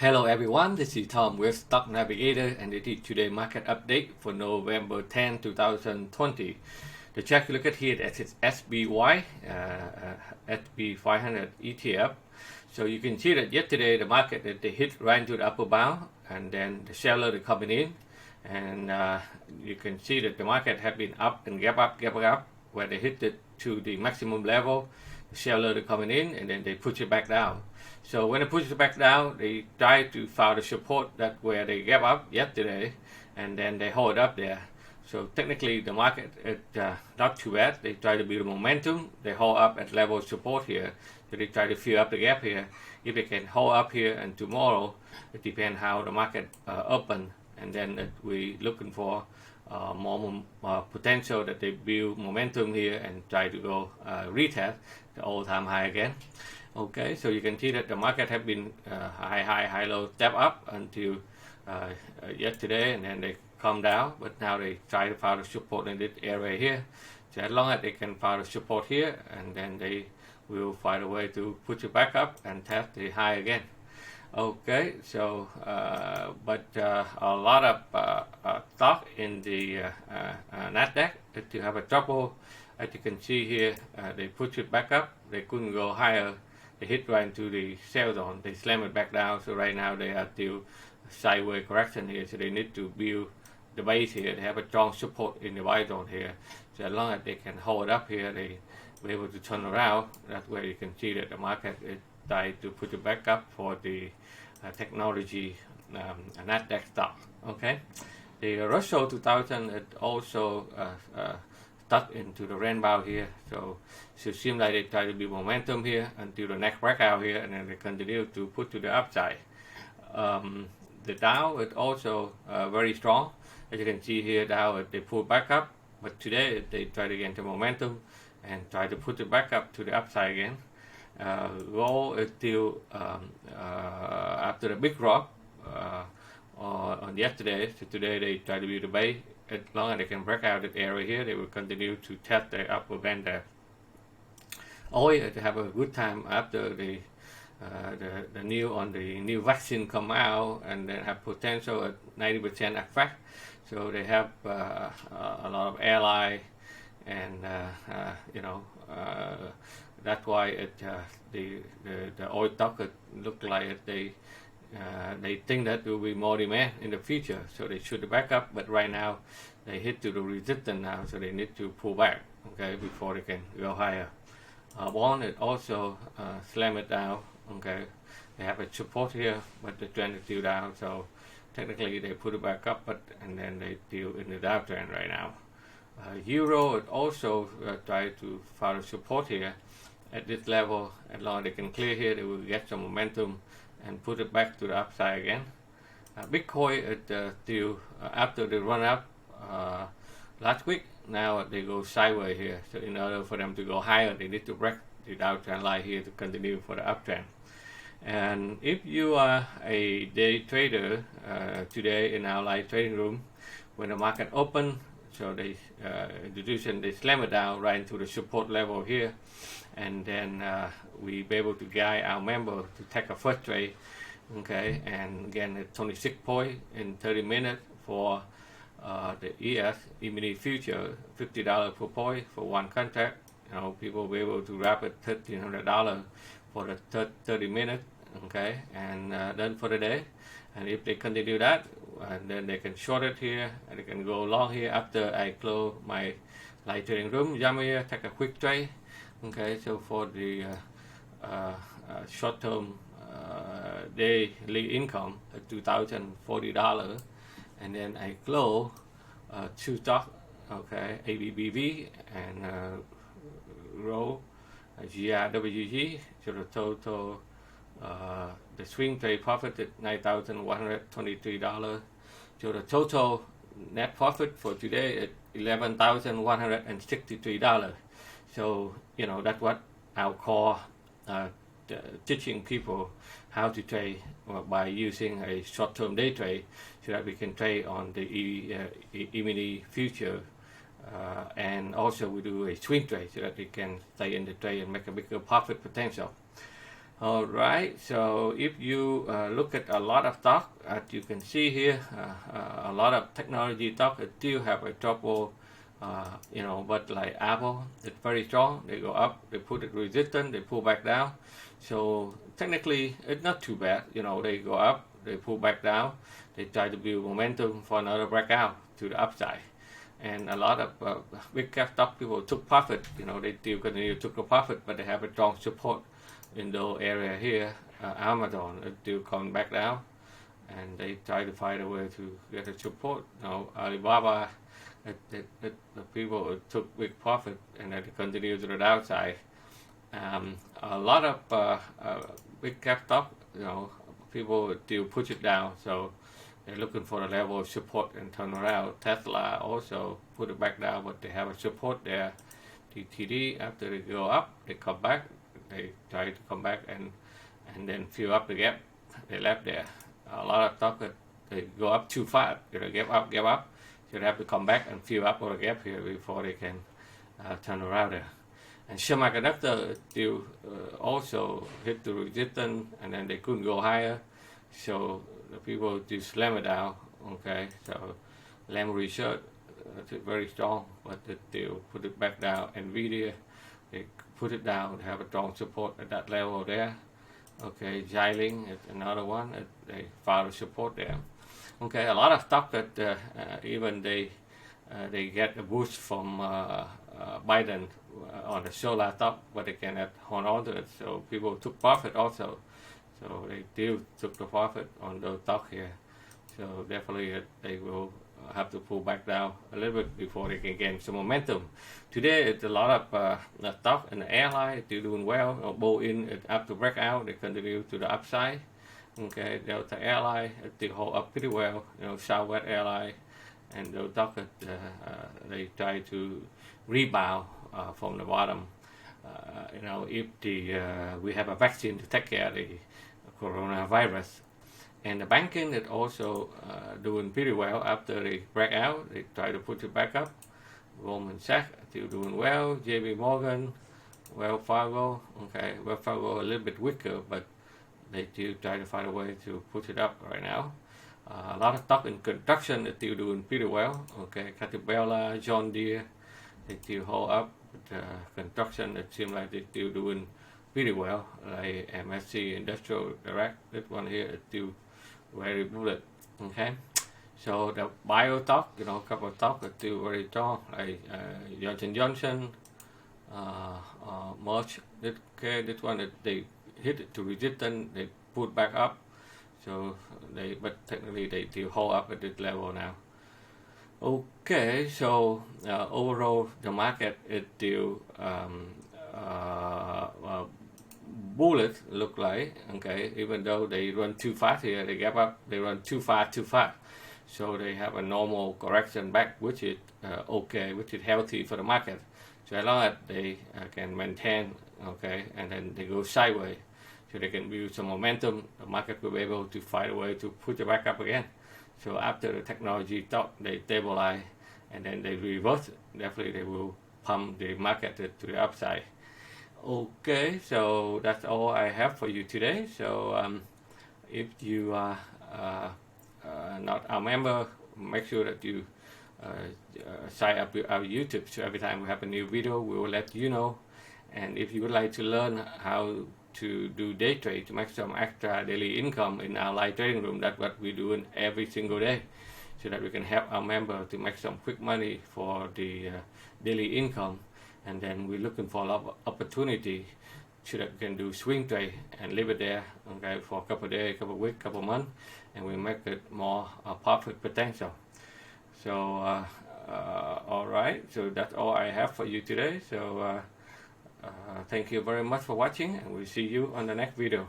Hello everyone, this is Tom with Stock Navigator and it is today's market update for November 10, 2020. The chart you look at here is SBY, SB 500 ETF. So you can see that yesterday the market they hit right into the upper bound and then the seller is coming in, and you can see that the market have been up and gap up where they hit it to the maximum level. The seller is coming in and then they push it back down. So when they push it back down, they try to find the support that where they gave up yesterday, and then they hold up there. So technically the market is not too bad. They try to build momentum. They hold up at level of support here. So they try to fill up the gap here. If they can hold up here and tomorrow, it depends how the market open, and then we looking for more potential that they build momentum here and try to go retest the all-time high again. Okay, so you can see that the market have been high low step up until yesterday, and then they come down, but now they try to find a support in this area here. So as long as they can find a support here, and then they will find a way to push it back up and test the high again. Okay, so but a lot of stock in the Nasdaq to have a trouble. As you can see here, they push it back up. They couldn't go higher. They hit right into the sell zone. They slam it back down. So right now they are still sideways correction here. So they need to build the base here. They have a strong support in the buy zone here. So as long as they can hold up here, they will be able to turn around. That's where you can see that the market is trying to put it back up for the technology Nasdaq stock. Okay, the Russell 2000 is also stuck into the rainbow here, so it seems like they try to build momentum here until the next breakout here, and then they continue to put to the upside. The Dow is also very strong. As you can see here, Dow they pull back up, but today they try to get the momentum and try to put it back up to the upside again. Gold is still after the big drop on yesterday, so today they try to build the base. As long as they can break out that area here, they will continue to test the upper band there. Oil to have a good time after the new vaccine come out, and then have potential at 90% effect. So they have a lot of airline, and that's why the oil stock look like they think that there will be more demand in the future, so they should back up. But right now they hit to the resistance now, so they need to pull back, okay, before they can go higher. Bond it also slam it down. Okay, they have a support here, but the trend is still down, so technically they put it back up, and then they still in the downtrend right now. Euro it also try to follow support here at this level. As long as they can clear here, they will get some momentum and put it back to the upside again. Bitcoin it still after the run up last week, now they go sideways here. So in order for them to go higher, they need to break the downtrend line here to continue for the uptrend. And if you are a day trader today in our live trading room, when the market open, so they they slam it down right into the support level here, and then we be able to guide our member to take a first trade. Okay, and again it's 26 points in 30 minutes for the ES E-mini future, $50 per point for one contract. People will be able to wrap it $1,300 for the 30 minutes. Okay, and then for the day, and if they continue that, and then they can short it here, and they can go long here after I close my live trading room. Jump here, take a quick trade. Okay, so for the short-term daily income, $2,040, and then I close two stock. Okay, ABBV and row GRWG. So the total the swing trade profit is $9,123. So the total net profit for today is $11,163. So that's what I'll call teaching people how to trade by using a short-term day trade, so that we can trade on the E-mini future, and also we do a swing trade so that we can stay in the trade and make a bigger profit potential. All right, so if you look at a lot of stock, as you can see here, a lot of technology stock still have a trouble, but like Apple, it's very strong. They go up, they put it resistant, they pull back down. So technically, it's not too bad. They go up, they pull back down, they try to build momentum for another breakout to the upside. And a lot of big cap stock people took profit. They still continue to take a profit, but they have a strong support in the area here. Amazon is still coming back down, and they try to find a way to get a support. Alibaba, the people took big profit, and they continue to the downside. A lot of big cap stock, people still push it down, so they're looking for a level of support and turn around. Tesla also put it back down, but they have a support there. TTD, after they go up, they come back. They try to come back and then fill up the gap they left there. A lot of stock that they go up too fast. Gap up. So they have to come back and fill up all the gap here before they can turn around there. And semiconductor still also hit the resistance, and then they couldn't go higher. So the people just slam it down. Okay, so Lam Research very strong, but they still put it back down. Nvidia, they put it down, have a strong support at that level there. Okay, Xiaoling is another one, they found a support there. Okay, a lot of stock that even they get a boost from Biden on the solar stock, but they cannot hold on to it. So people took profit also. So they still took the profit on those stock here. So definitely they will have to pull back down a little bit before they can gain some momentum. Today it's a lot of stock in the airline still doing well. Boeing is up to breakout, they continue to the upside. Okay, Delta Airline still hold up pretty well. Southwest Airline and those stock they try to rebound from the bottom. If we have a vaccine to take care of the coronavirus. And the banking is also doing pretty well after they break out. They try to put it back up. Goldman Sachs still doing well. JP Morgan, Wells Fargo. Okay, Wells Fargo a little bit weaker, but they still try to find a way to put it up right now. A lot of stock in construction is still doing pretty well. Okay, Caterpillar, John Deere, they still hold up. But construction, it seems like they're still doing pretty well. Like MSC Industrial Direct, this one here is still very bullet. Okay, so the bio stock, a couple of stock are still very strong, like Johnson Johnson, Merck. This one they hit it to resistance, they put back up. So but technically they still hold up at this level now. Okay, so overall the market is still bullet look like. Okay, even though they run too fast here, they gap up, they run too fast, so they have a normal correction back, which is okay, which is healthy for the market. So as long as they can maintain, okay, and then they go sideways, so they can build some momentum, the market will be able to find a way to put it back up again. So after the technology stock, they stabilize and then they reverse it. Definitely they will pump the market to the upside. Okay, so that's all I have for you today. So if you are not a member, make sure that you sign up with our YouTube, so every time we have a new video we will let you know. And if you would like to learn how to do day trade to make some extra daily income in our live trading room, that's what we're doing every single day, so that we can help our member to make some quick money for the daily income. And then we're looking for a lot of opportunity so that we can do swing trade and leave it there, okay, for a couple of days, couple of weeks, couple of months, and we make it more profit potential. So all right, so that's all I have for you today. So thank you very much for watching, and we'll see you on the next video.